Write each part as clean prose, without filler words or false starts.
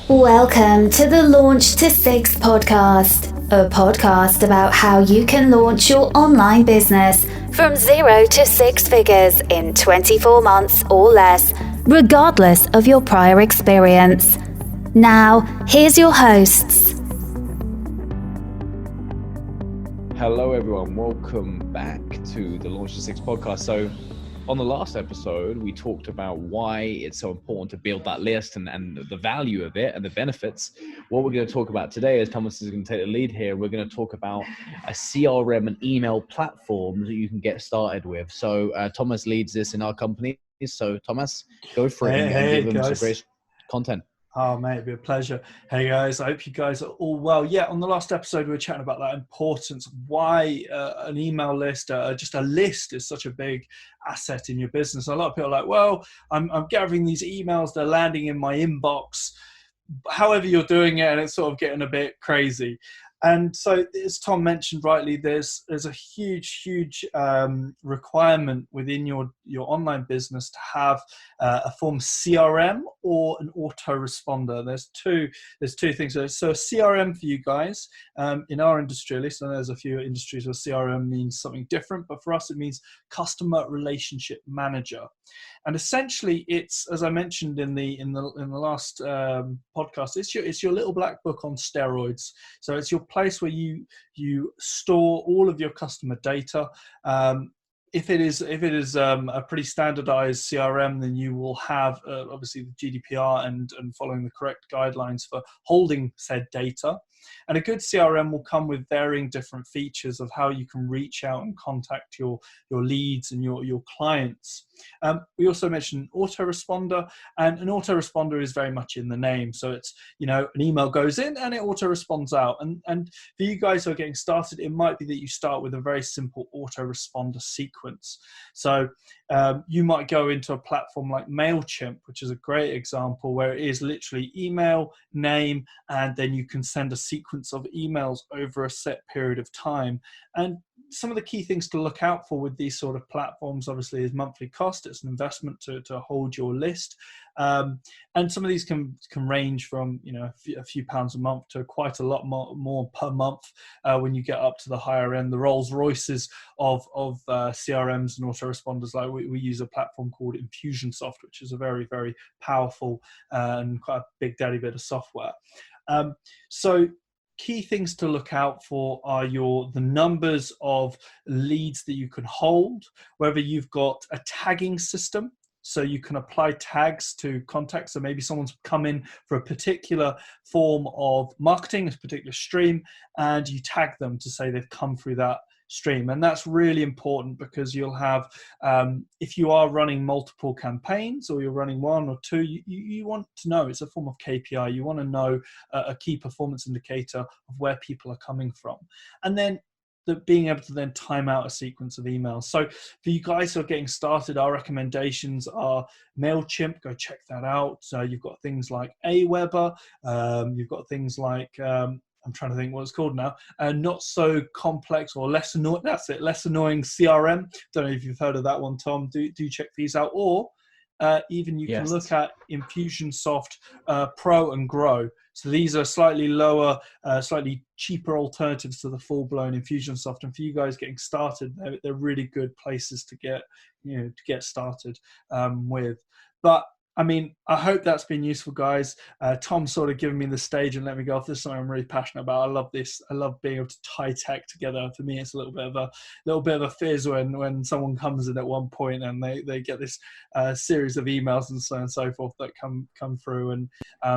Welcome to the Launch to Six podcast, a podcast about how you can launch your online business from 0 to 6 figures in 24 months or less, regardless of your prior experience. Now, here's your hosts. Hello, everyone. Welcome back to the Launch to Six podcast. So, on the last episode, we talked about why it's so important to build that list and the value of it and the benefits. What we're going to talk about today, as Thomas is going to take the lead here, we're going to talk about a CRM and email platform that you can get started with. So Thomas leads this in our company. So Thomas, go for it and give them some great content. Oh, mate, it'd be a pleasure. Hey, guys, I hope you guys are all well. Yeah, on the last episode, we were chatting about that importance, why an email list, just a list is such a big asset in your business. A lot of people are like, well, I'm gathering these emails, they're landing in my inbox, however you're doing it, and it's sort of getting a bit crazy. And so, as Tom mentioned rightly, there's a huge requirement within your online business to have a form CRM or an autoresponder. There's two things. So a CRM for you guys in our industry, at least I know there's a few industries where CRM means something different, but for us it means customer relationship manager. And essentially, it's, as I mentioned in the last podcast, it's your little black book on steroids. So it's your place where you store all of your customer data. If it is a pretty standardized CRM, then you will have obviously the GDPR and following the correct guidelines for holding said data. And a good CRM will come with varying different features of how you can reach out and contact your leads and your clients. We also mentioned autoresponder, and an autoresponder is very much in the name. So it's, an email goes in and it auto-responds out. And for you guys who are getting started, it might be that you start with a very simple autoresponder sequence. So you might go into a platform like MailChimp, which is a great example where it is literally email, name, and then you can send a sequence of emails over a set period of time. And some of the key things to look out for with these sort of platforms, obviously, is monthly cost. It's an investment to hold your list. And some of these can range from a few pounds a month to quite a lot more per month when you get up to the higher end. The Rolls Royces of CRMs and autoresponders, like we use a platform called Infusionsoft, which is a very, very powerful and quite a big daddy bit of software. So key things to look out for are the numbers of leads that you can hold, whether you've got a tagging system. So you can apply tags to contacts. So maybe someone's come in for a particular form of marketing, a particular stream, and you tag them to say they've come through that stream. And that's really important because you'll have, if you are running multiple campaigns or you're running one or two, you want to know, it's a form of KPI. You want to know a key performance indicator of where people are coming from. And then being able to then time out a sequence of emails. So for you guys who are getting started, our recommendations are MailChimp, go check that out. So you've got things like Aweber, you've got things like, I'm trying to think what it's called now, Not So Complex or Less Annoying, that's it, Less Annoying CRM. Don't know if you've heard of that one, Tom. Do check these out. Or even you can look at Infusionsoft Pro and Grow. So these are slightly lower, slightly cheaper alternatives to the full-blown Infusionsoft. And for you guys getting started, they're really good places to get started with. But I mean, I hope that's been useful, guys. Tom sort of given me the stage and let me go off. This is something I'm really passionate about. I love this. I love being able to tie tech together. For me, it's a little bit of a fizz when someone comes in at one point and they get this series of emails and so on and so forth that come through, and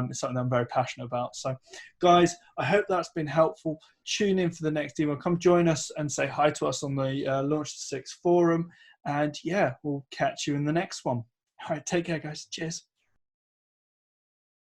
it's something that I'm very passionate about. So, guys, I hope that's been helpful. Tune in for the next email. Come join us and say hi to us on the Launch to Six forum. And yeah, we'll catch you in the next one. All right, take care, guys. Cheers.